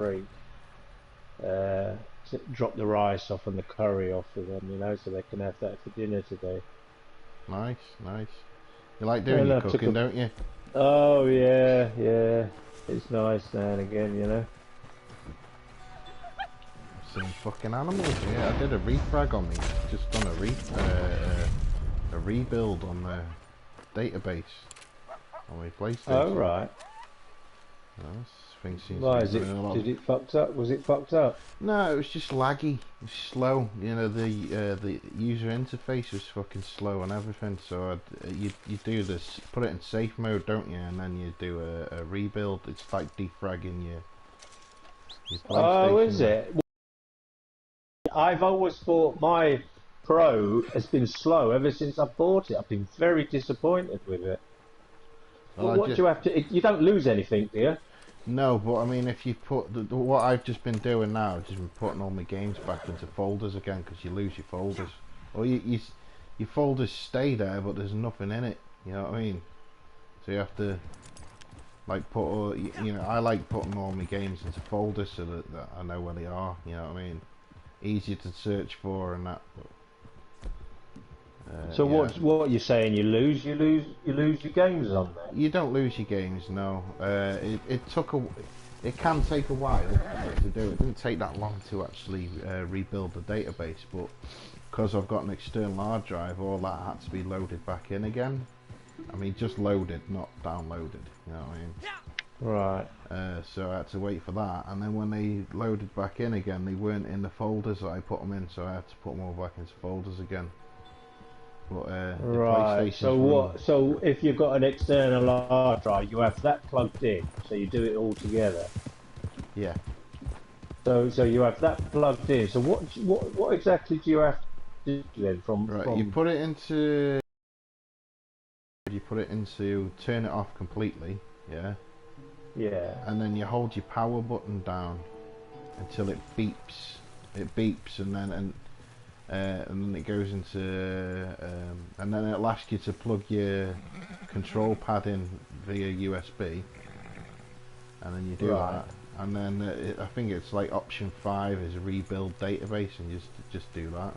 free. Uh, drop the rice off and the curry off for them, you know, so they can have that for dinner today. Nice, nice. You like doing And your I took cooking, a. don't you? Oh yeah, yeah. It's nice now and again, you know. I've seen fucking animals. Yeah, I did a refrag on me. Just done a rebuild on the database on my Oh PlayStation. right. This thing seems to Why be is it? running a lot. Did it fucked up? Was it fucked up? No, it was just laggy. It was slow. You know, the user interface was fucking slow and everything. So you do this, put it in safe mode, don't you? And then you do a rebuild. It's like defragging your Oh, is PlayStation. it? I've always thought my Pro has been slow ever since I bought it. I've been very disappointed with it. Well, But I what just do you have to? You don't lose anything, do you? no, but I mean, if you put what I've just been doing now, I've just been putting all my games back into folders again because you lose your folders, or your folders stay there, but there's nothing in it. You know what I mean? So you have to like put all, you know, I like putting all my games into folders so that I know where they are. You know what I mean? Easier to search for and that. But, So yeah. what you're saying? You lose your games on there. You don't lose your games, no. It can take a while to do. It didn't take that long to actually rebuild the database, but because I've got an external hard drive, all that had to be loaded back in again. I mean, just loaded, not downloaded. You know what I mean? Right. So I had to wait for that, and then when they loaded back in again, they weren't in the folders that I put them in, so I had to put them all back into folders again. But the Right. So PlayStation's run. what? So if you've got an external hard drive, you have that plugged in. So you do it all together. Yeah. So you have that plugged in. So what exactly do you have to do then Right. from? You put it into turn it off completely, yeah, Yeah. and then you hold your power button down until it beeps. It beeps, and then it goes into and then it'll ask you to plug your control pad in via USB, and then you do Right. that, and then I think it's like option 5 is rebuild database, and just do that.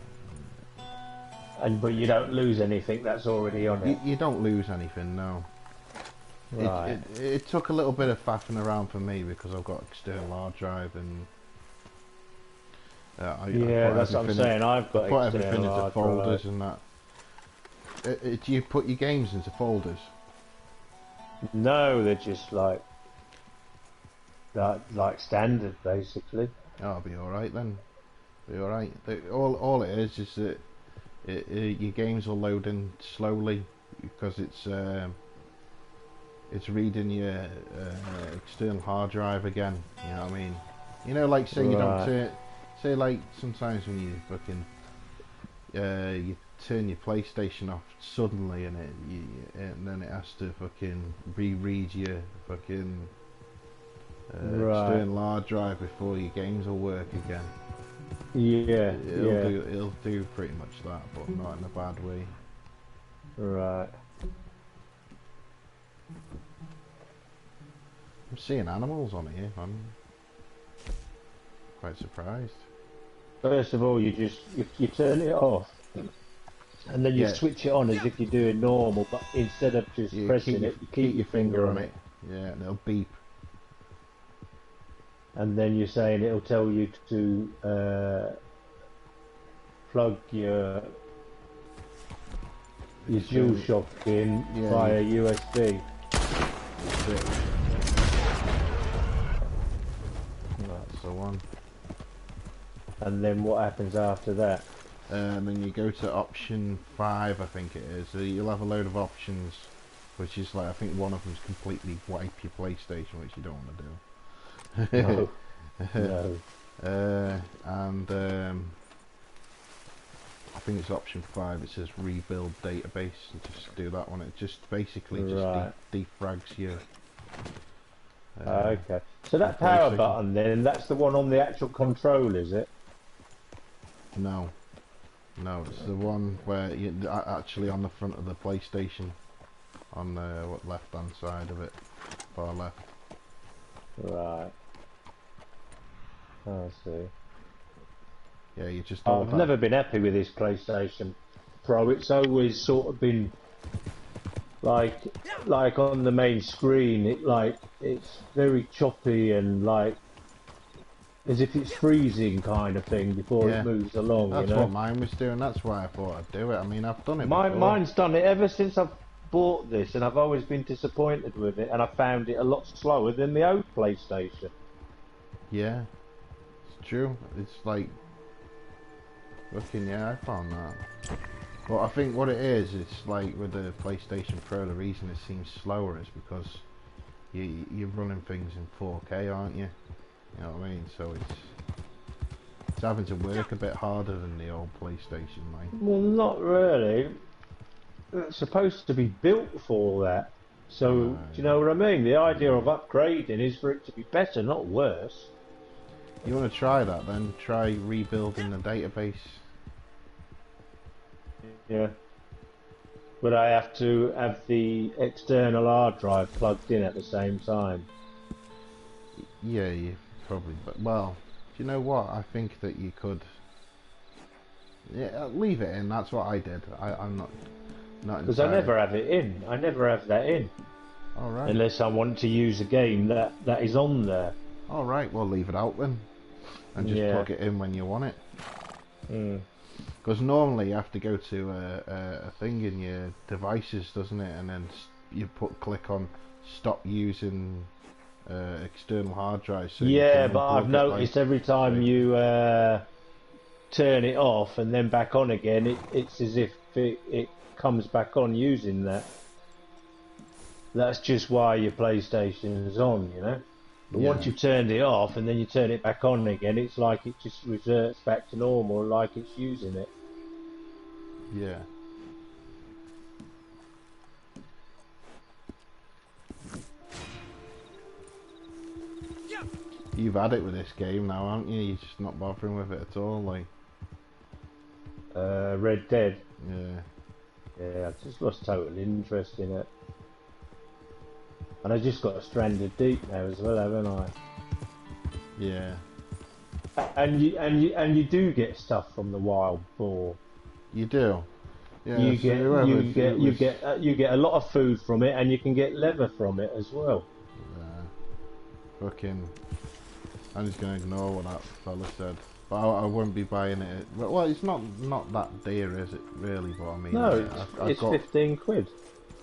And but you don't lose anything that's already on it. You don't lose anything, no. Right. It took a little bit of faffing around for me because I've got external hard drive, and I Yeah, put that's what I'm everything saying. I've I got put everything external into hard drive. folders and that. Do you put your games into folders? No, they're just like standard basically. Oh, I'll be all right then. Be all right. All it is that your games will load in slowly because it's reading your external hard drive again. You know what I mean? You know, like say you don't Right. turn, say like sometimes when you fucking you turn your PlayStation off suddenly and then it has to fucking reread your fucking Right. external hard drive before your games will work again. Yeah. Yeah. It'll do pretty much that, but not in a bad way. Right. I'm seeing animals on here. I'm quite surprised. First of all, you turn it off, and then you Yeah, switch it on as if you're doing normal, but instead of just you pressing it, you keep keep your your finger finger on on it. it, Yeah, and it'll beep. and then you're saying it'll tell you to plug your External. DualShock in Yeah, via USB. that's it. That's the one. And then what happens after that? And then you go to option 5, I think it is. So you'll have a load of options, which is like I think one of them's completely wipe your PlayStation, which you don't want to do. No, no. And I think it's option 5. It says rebuild database. And just do that one. It just basically just Right. defrags your. Okay. So Your that power PlayStation. button then, that's the one on the actual control, is it? No, no, it's the one where you actually on the front of the PlayStation, on the left hand side of it, far left. Right. I see. Yeah, you just hold I've that. never been happy with this PlayStation Pro. It's always sort of been like on the main screen. It's very choppy and like as if it's freezing kind of thing before it Yeah, moves along. You that's what know, mine was doing. That's why I thought I'd do it. I mean, I've done it before. mine's done it ever since I've bought this, and I've always been disappointed with it. And I found it a lot slower than the old PlayStation. Yeah, it's true. It's like, looking, yeah, I found that. But I think what it is, it's like with the PlayStation Pro, the reason it seems slower is because you're running things in 4K, aren't you? You know what I mean? So it's having to work a bit harder than the old PlayStation, like. Well, not really. It's supposed to be built for that. So, do you know what I mean? The idea of upgrading is for it to be better, not worse. You want to try that then? Try rebuilding the database. Yeah. But I have to have the external hard drive plugged in at the same time. Yeah, you probably. But well, do you know what? I think that you could. Yeah, leave it in. That's what I did. I'm not Because I entirely. never have it in. I never have that in. All right. Unless I want to use a game that is on there. All right. Well, leave it out then, and just Yeah. plug it in when you want it. Mm. Because normally you have to go to a thing in your devices, doesn't it? And then you click on stop using external hard drives. So Yeah, you can but I've unplug it, noticed like, every time like, you turn it off and then back on again, it's as if it comes back on using that. That's just why your PlayStation is on, you know. But yeah, once you've turned it off and then you turn it back on again, it's like it just reverts back to normal, like it's using it. yeah. You've had it with this game now, haven't you? You're just not bothering with it at all, like. Red Dead. Yeah. Yeah, I just lost total interest in it. And I just got Stranded Deep now as well, haven't I? Yeah. And you do get stuff from the wild boar. You do. Yeah. You So get whoever you if it get you was, get you get a lot of food from it, and you can get leather from it as well. fucking. I'm just gonna ignore what that fella said. But I wouldn't be buying it. Well, it's not that dear, is it? Really? But I mean, No, I've it's got. 15 quid.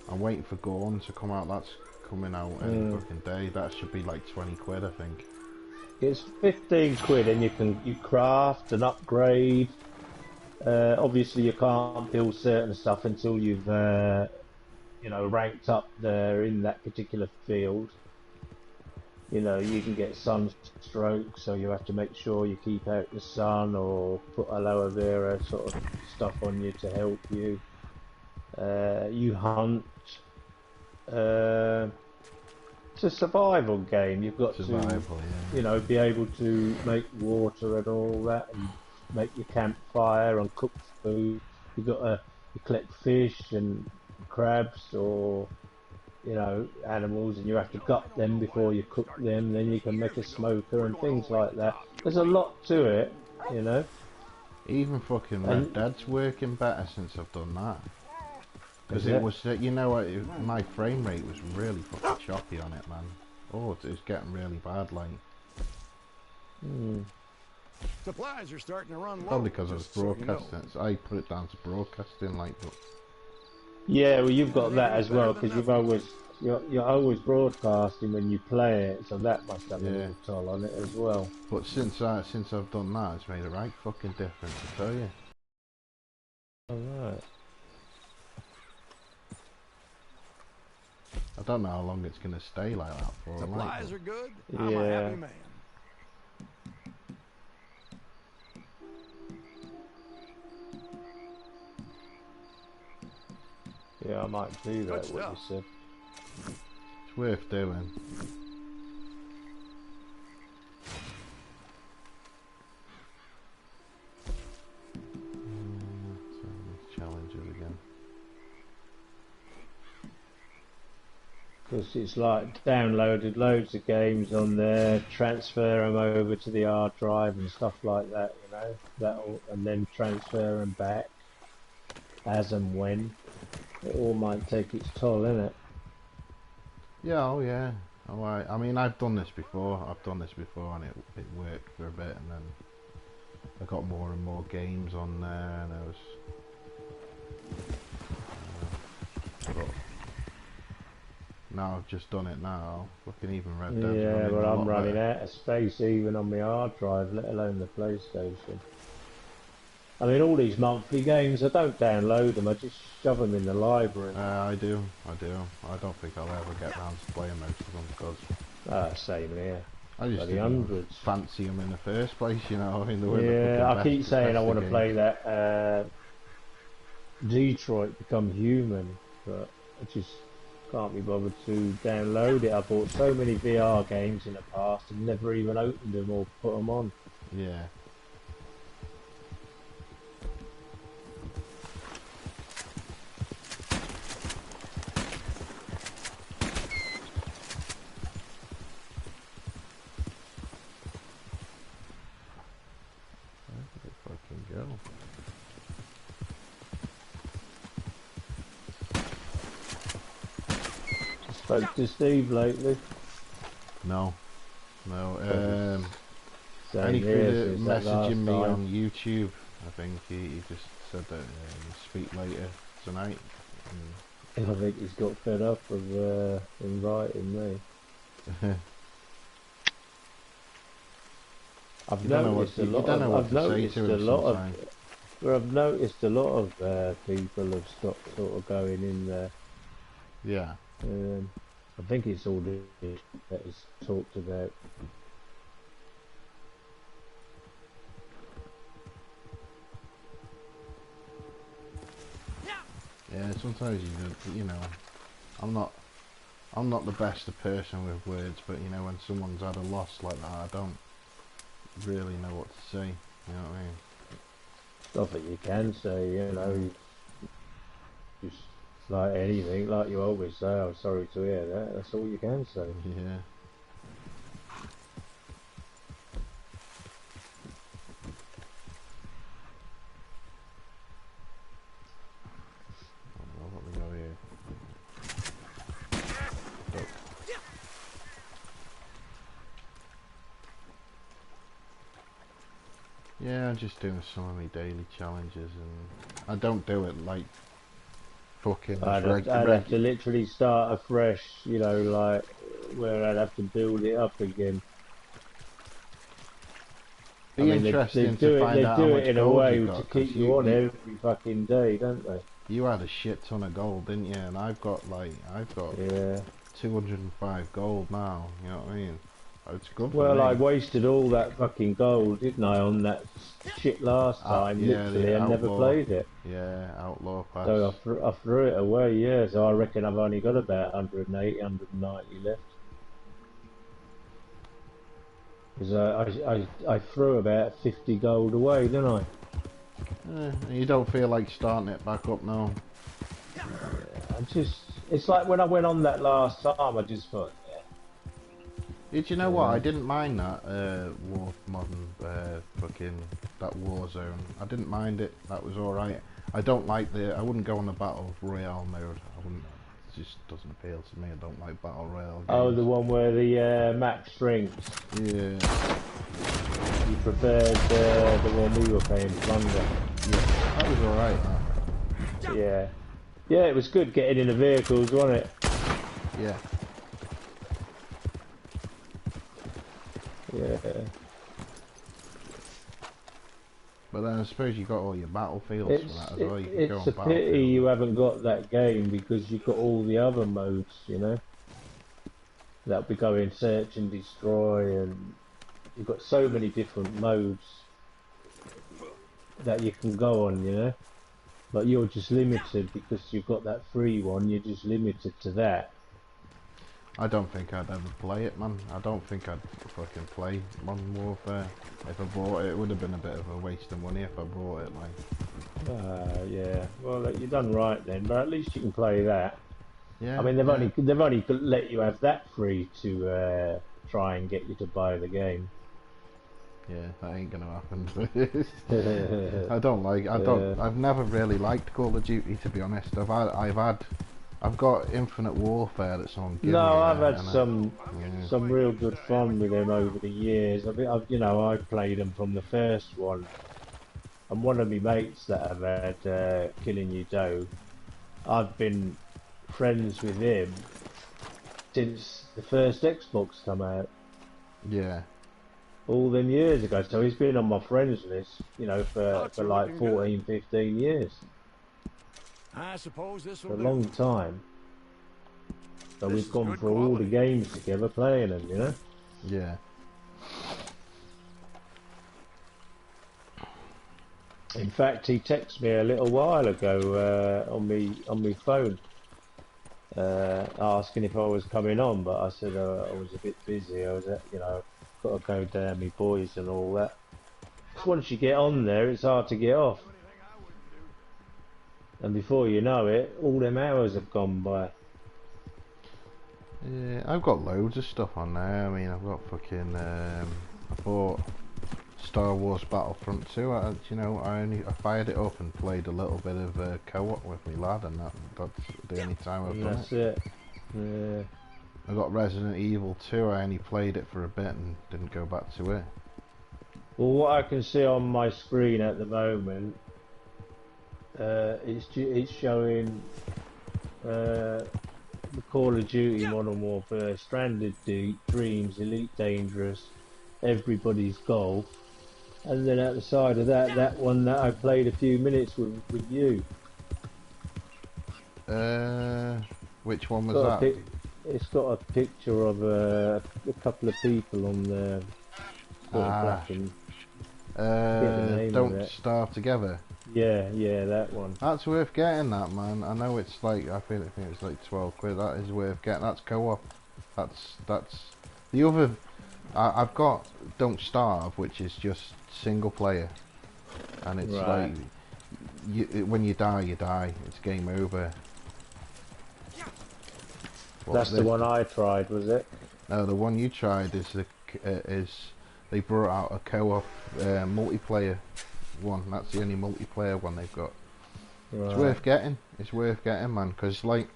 I'm waiting for Gorn to come out. That's coming out any fucking day. That should be like 20 quid, I think. It's 15 quid, and you craft and upgrade. Obviously, you can't build certain stuff until you've ranked up there in that particular field. You know, you can get sunstroke, so you have to make sure you keep out the sun or put aloe vera sort of stuff on you to help you. You hunt. It's a survival game. You've got Survival, to, yeah. be able to make water and all that, and make your campfire and cook food. You've got to collect fish and crabs or animals, and you have to gut them before you cook them. Then you can make a smoker and things like that. There's a lot to it, you know. Even fucking Red Dead's working better since I've done that. Because it was, my frame rate was really fucking choppy on it, man. Oh, it was getting really bad, like. Supplies are starting to run low. Probably because I was broadcasting. So I put it down to broadcasting, like. But yeah, well, you've got that as well because you're always broadcasting when you play it, so that must have a little toll on it as well. But since I've done that, it's made a right fucking difference, I tell you. Alright. I don't know how long it's gonna stay like that for. Supplies are good. Yeah. I'm a happy man. Yeah, I might do that. What you said. It's worth doing. Challenges again. Because it's like downloaded loads of games on there, transfer them over to the hard drive and stuff like that, you know. And then transfer them back as and when. It all might take its toll, innit? Yeah, oh yeah. Oh, I mean, I've done this before. And it worked for a bit, and then I got more and more games on there, and I was. But now I've just done it now. Fucking even Red Dead's Yeah, running but a I'm lot running better. out of space even on my hard drive, let alone the PlayStation. I mean, all these monthly games, I don't download them, I just shove them in the library. I do. I don't think I'll ever get round to playing most of them because Same here. I just Bloody didn't hundreds. fancy them in the first place, you know. I mean, they weren't the Yeah, I fucking keep best, saying I best want of to games. play that Detroit Become Human, but I just can't be bothered to download it. I bought so many VR games in the past and never even opened them or put them on. Yeah. Where did it fucking go? Spoke to Steve lately. No. No. Same Any here further since that last messaging me time. on YouTube? I think he just said that he'll speak later tonight. I think he's got fed up of inviting me. I've You don't know what noticed to, a you lot don't know of. what I've to say noticed to a him lot sometimes. of. Well, I've noticed a lot of people have stopped sort of going in there. Yeah. I think it's all this that is talked about. Yeah. Sometimes you know, I'm not the best of person with words, but you know, when someone's had a loss like that, I don't really know what to say. You know what I mean? Nothing you can say, you know. Just like anything, like you always say, I'm sorry to hear that. That's all you can say. Yeah. Oh, what we got here? Oh. Yeah, I'm just doing some of my daily challenges, and I don't do it like fucking I'd have to literally start afresh, you know, like where I'd have to build it up again. I Be mean, interesting to find they out how do it much in a gold way you to got, keep because you on every fucking day, don't they? you had a shit ton of gold, didn't you? And I've got Yeah. 205 gold now. You know what I mean? It's good for Well, I me. wasted all that fucking gold, didn't I, on that shit last time? Yeah, Literally, the I never outlaw. played it. Yeah, outlaw pass. So I threw it away, yeah. So I reckon I've only got about 180, 190 left. Because I threw about 50 gold away, didn't I? You don't feel like starting it back up now. It's like when I went on that last time, I just thought, Did you know what? I didn't mind that War Modern fucking that war zone. I didn't mind it. That was all right. I don't like I wouldn't go on the battle royale mode. I wouldn't. It just doesn't appeal to me. I don't like battle royale games. oh, the one where the map shrinks. Yeah. You preferred the one we were playing, Plunder. Yeah. That was all right. Yeah. Yeah, it was good getting in the vehicles, wasn't it? Yeah. Yeah. But then I suppose you got all your battlefields for that as well. You can go on It's a pity you haven't got that game because you've got all the other modes, you know. That'll be going search and destroy, and you've got so many different modes that you can go on, you know. But you're just limited because you've got that free one. You're just limited to that. I don't think I'd ever play it, man. I don't think I'd fucking play Modern Warfare. If I bought it, it would have been a bit of a waste of money if I bought it, like. Yeah. Well, you've done right then, but at least you can play that. Yeah. I mean, they've only let you have that free to try and get you to buy the game. Yeah, that ain't gonna happen. I don't like. I've never really liked Call of Duty, to be honest. I've got Infinite Warfare that's on. No, I've had some yeah. real good fun with them over the years. I played them from the first one, and one of my mates that I've had Killing You Doe, I've been friends with him since the first Xbox come out. Yeah. All them years ago, so he's been on my friends list, for You're like looking 14, 15 years. I suppose this For will a do. long time. So This we've is gone good through all the quality. games together playing them, Yeah. In fact, he texted me a little while ago on me phone, asking if I was coming on, but I said I was a bit busy. I was got to go down my boys and all that. 'Cause once you get on there, it's hard to get off. And before you know it, all them hours have gone by. Yeah, I've got loads of stuff on there. I mean, I've got fucking. I bought Star Wars Battlefront 2. I fired it up and played a little bit of co-op with my lad, and that's the only time I've And done that's it. it. Yeah. I got Resident Evil 2. I only played it for a bit and didn't go back to it. Well, what I can see on my screen at the moment, it's showing the Call of Duty Modern Warfare, Stranded Deep, Dreams, Elite Dangerous, Everybody's Golf, and then at the side of that one that I played a few minutes with you. Which one was Got that? It's got a picture of a couple of people on there, sort of black and Don't Starve Together. Yeah, that one. That's worth getting, that, man. I know it's like, I think it's like 12 quid. That is worth getting. That's co-op. That's the other. I've got Don't Starve, which is just single player, and it's Right. like when you die, you die. It's game over. That's the one I tried, was it? No, the one you tried is they brought out a co-op multiplayer one. That's the only multiplayer one they've got. Right. It's worth getting. It's worth getting, man, because like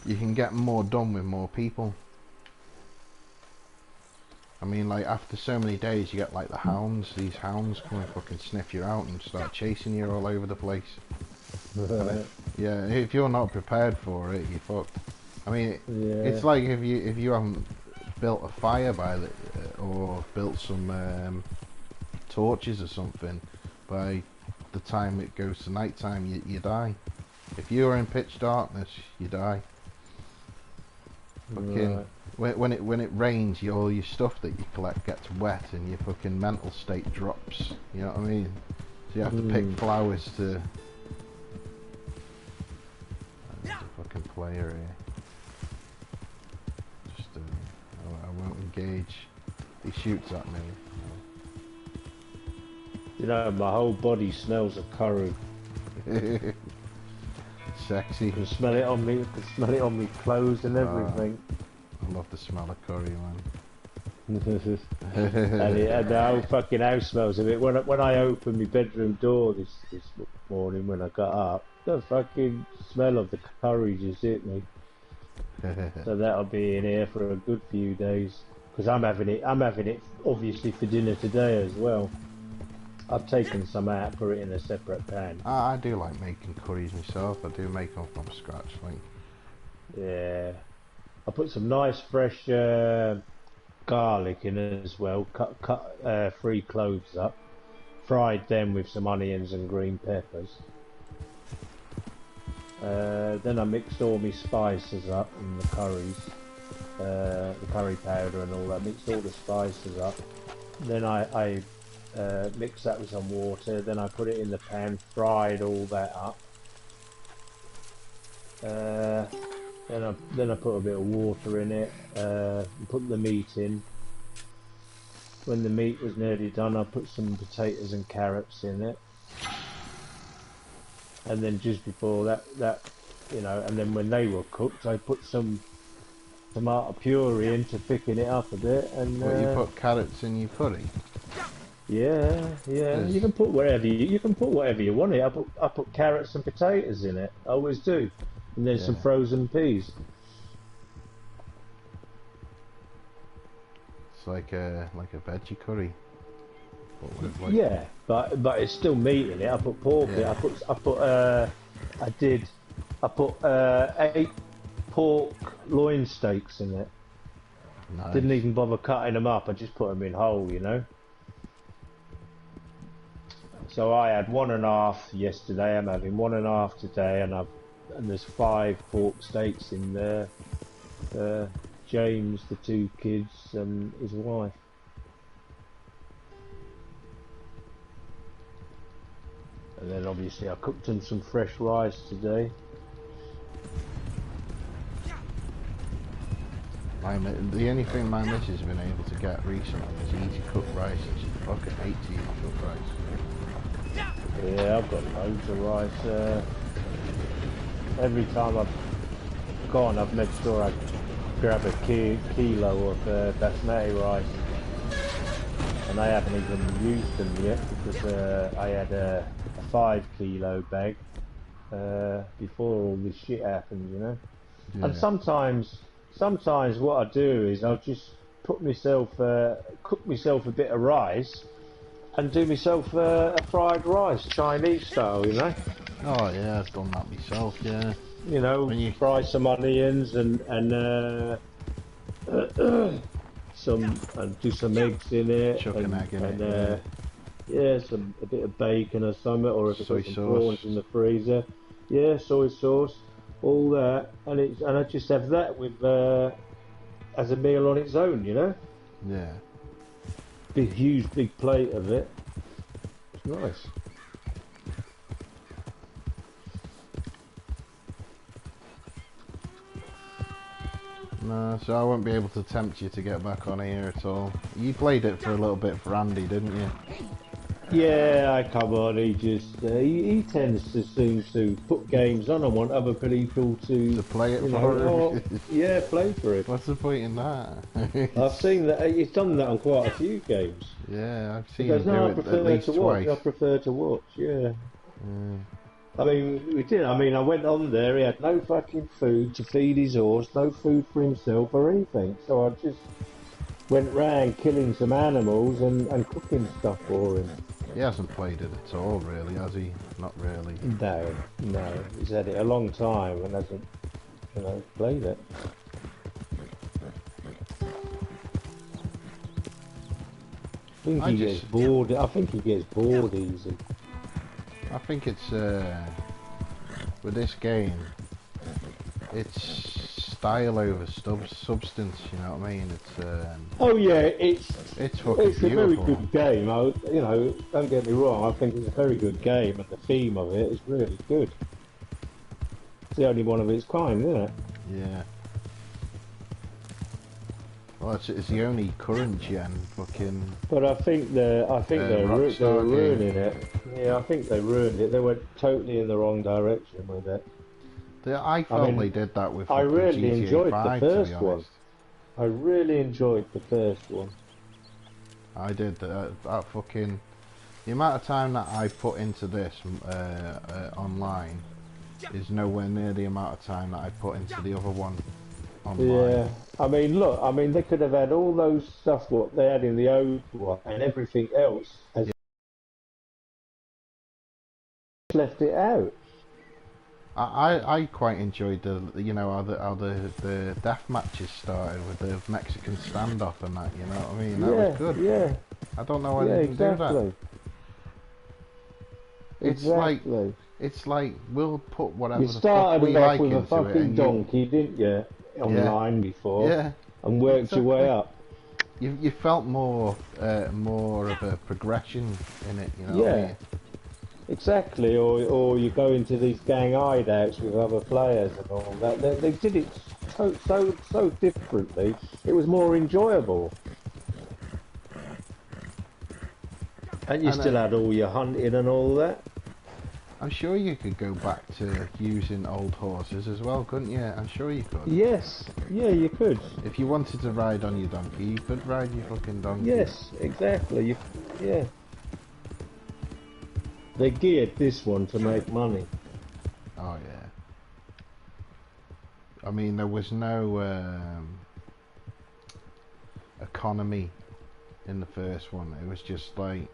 you can get more done with more people. I mean, like after so many days, you get like the hounds. These hounds come and fucking sniff you out and start chasing you all over the place. Yeah, if you're not prepared for it, you're fucked. I mean, it's like if you haven't built a fire or built some torches or something, by the time it goes to night time, you die. If you're in pitch darkness, you die. Fucking when it rains, all your stuff that you collect gets wet and your fucking mental state drops. You know what I mean? So you have to pick flowers to. There's a fucking player here. Just I won't engage. He shoots at me. My whole body smells of curry. Sexy. You can smell it on me. You can smell it on me clothes and everything. I love the smell of curry, man. and the whole fucking house smells of it. When I opened my bedroom door this morning when I got up, the fucking smell of the curry just hit me. So that'll be in here for a good few days. Because I'm having it obviously for dinner today as well. I've taken some out, put it in a separate pan. I do like making curries myself. I do make them from scratch, like. Yeah. I put some nice fresh garlic in as well. Cut 3 cloves up. Fried them with some onions and green peppers. Then I mixed all my spices up in the curries. The curry powder and all that. Mixed all the spices up. Then I mixed that with some water. Then I put it in the pan. Fried all that up. Then I put a bit of water in it, put the meat in. When the meat was nearly done, I put some potatoes and carrots in it. And then just before that you know, and then when they were cooked, I put some tomato puree in to thicken it up a bit, and What, you put carrots in your curry? yeah, yeah. You can put you can put whatever you want in it. I put carrots and potatoes in it. I always do, and then some Yeah. frozen peas. It's like a veggie curry. But with like, Yeah, but it's still meat in it. I put pork in it. Yeah. I put 8 pork loin steaks in it. nice. Didn't even bother cutting them up. I just put them in whole, you know. So I had 1.5 yesterday. I'm having 1.5 today, and there's 5 pork steaks in there. James, the 2 kids, and his wife. And then obviously I cooked them some fresh rice today. The only thing my missus has been able to get recently is easy cooked rice, and she fucking hates easy cooked rice. Yeah, I've got loads of rice. Every time I've gone, I've made sure I grab a kilo of basmati rice. And I haven't even used them yet because I had a 5 kilo bag before all this shit happened, you know. Yeah. And sometimes what I do is I'll just cook myself a bit of rice and do myself a fried rice, Chinese style, you know. Oh yeah, I've done that myself. Yeah. You know, fry some onions and do some eggs in it. Chuck an egg in it. Yeah, a bit of bacon or something, or if it's Soy got some sauce. prawns in the freezer. Yeah, soy sauce, all that, and I just have that with as a meal on its own, you know. Yeah. Huge plate of it. It's nice. No, so I won't be able to tempt you to get back on here at all. You played it for a little bit for Andy, didn't you? Yeah, I come on. He just he tends to seem to put games on and want other people to play it you for know, him. yeah, play for it. What's the point in that? I've seen that he's done that on quite a few games. Yeah, I've seen He goes, him no, I do it prefer at least to watch. twice. I prefer to watch. Yeah. Mm. I mean, we did. I mean, I went on there. He had no fucking food to feed his horse, no food for himself or anything. So I just went round killing some animals and cooking stuff for him. He hasn't played it at all, really, has he? Not really. No. He's had it a long time and hasn't, you know, played it. I think he gets bored. I think he gets bored easy. I think it's with this game, it's style over substance. You know what I mean? It's oh yeah, it's fucking a very beautiful. good game. You know, don't get me wrong. I think it's a very good game, and the theme of it is really good. It's the only one of its kind, isn't it? Yeah. Well, it's the only current gen fucking. But I think they're Rockstar ruining it. Yeah, I think they ruined it. They went totally in the wrong direction with it. I felt they did that with. I really GTA enjoyed 5, the to be first one. honest. I really enjoyed the first one. I did that fucking. The amount of time that I put into this online is nowhere near the amount of time that I put into the other one online. Yeah, I mean, look, I mean, they could have had all those stuff what they had in the old one and everything else, has left it out. I quite enjoyed the how the death matches started with the Mexican standoff and that. You know what I mean? That was good. Yeah. I don't know why they didn't do that. It's like we'll put whatever You the fuck started we off like with a into it, fucking and donkey, didn't you? Online before. Yeah. And worked your way up. You felt more of a progression in it. You know what I mean? Exactly, or you go into these gang hideouts with other players and all that. They did it so differently. It was more enjoyable. And you still had all your hunting and all that. I'm sure you could go back to using old horses as well, couldn't you? I'm sure you could. Yes, yeah, you could. If you wanted to ride on your donkey, you could ride your fucking donkey. Yes, exactly. Yeah. They geared this one to make money. Oh yeah. I mean, there was no economy in the first one. It was just like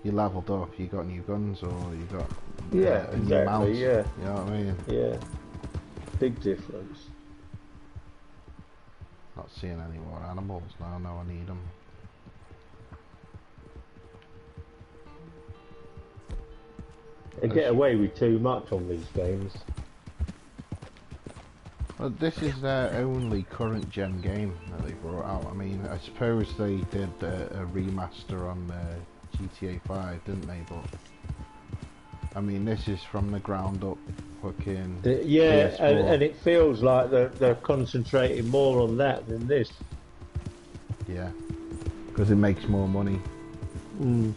you leveled up, you got new guns, or you got a new mount. Yeah. You know what I mean? Yeah. Big difference. Not seeing any more animals now. No, I need them. They get away with too much on these games. Well, this is their only current gen game that they brought out. I mean, I suppose they did a remaster on GTA 5, didn't they? But I mean, this is from the ground up, fucking. Yeah, and it feels like they're concentrating more on that than this. Yeah, because it makes more money. Mm.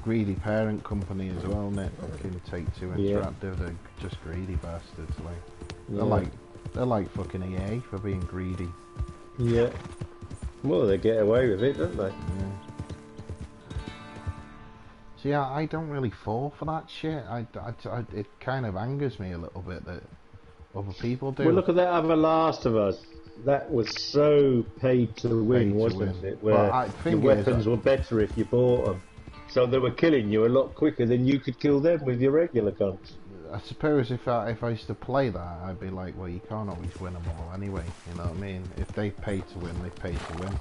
Greedy parent company as well, innit? Fucking Take-Two Interactive. They're just greedy bastards, like. They're like fucking EA for being greedy. Yeah. Well, they get away with it, don't they? Yeah. See, I don't really fall for that shit. It kind of angers me a little bit that other people do. Well, look at that other Last of Us. That was so paid to win, wasn't it? Where the weapons were better if you bought them. So they were killing you a lot quicker than you could kill them with your regular guns. I suppose if I used to play that, I'd be like, well, you can't always win them all anyway. You know what I mean? If they pay to win, they pay to win.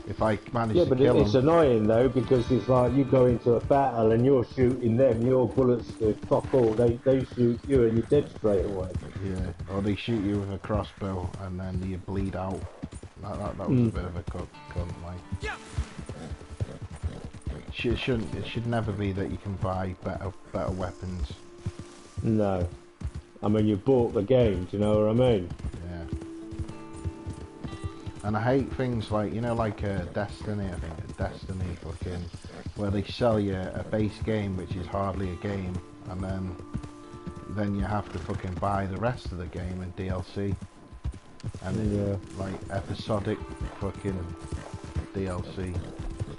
If I manage to kill them... Yeah, but it's annoying though, because it's like you go into a battle and you're shooting them, your bullets do fuck all. They shoot you and you're dead straight away. Yeah, or they shoot you with a crossbow and then you bleed out. That was a bit of a cunt, like. It should never be that you can buy better weapons. No. I mean, you bought the game, do you know what I mean? Yeah. And I hate things like, you know, like Destiny, I think, Destiny fucking, where they sell you a base game which is hardly a game, and then you have to fucking buy the rest of the game in DLC. And like episodic fucking DLC.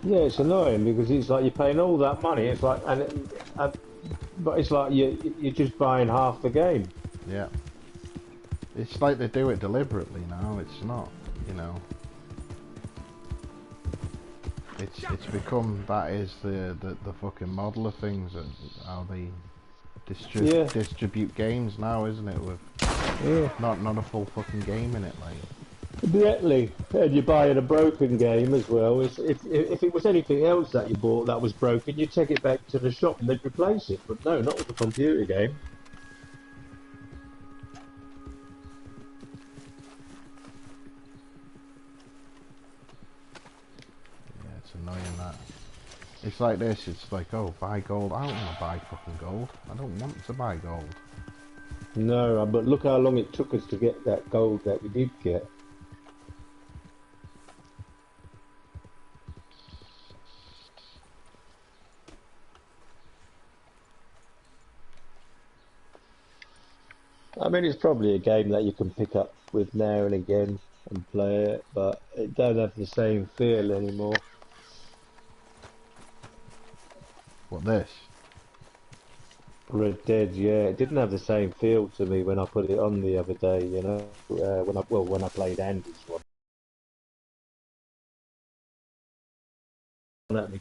Yeah, it's annoying because it's like you're paying all that money. It's like, but it's like you're just buying half the game. Yeah. It's like they do it deliberately now. It's not, you know. It's become, that is the fucking model of things, how they distribute games now, isn't it? With not a full fucking game in it, like. Exactly, and you're buying a broken game as well. If it was anything else that you bought that was broken, you'd take it back to the shop and they'd replace it. But no, not with a computer game. Yeah, it's annoying that. It's like this, it's like, oh, buy gold. I don't want to buy fucking gold. I don't want to buy gold. No, but look how long it took us to get that gold that we did get. I mean, it's probably a game that you can pick up with now and again and play it, but it don't have the same feel anymore. What, this? Red Dead, yeah, it didn't have the same feel to me when I put it on the other day, you know, when I played Andy's one. At me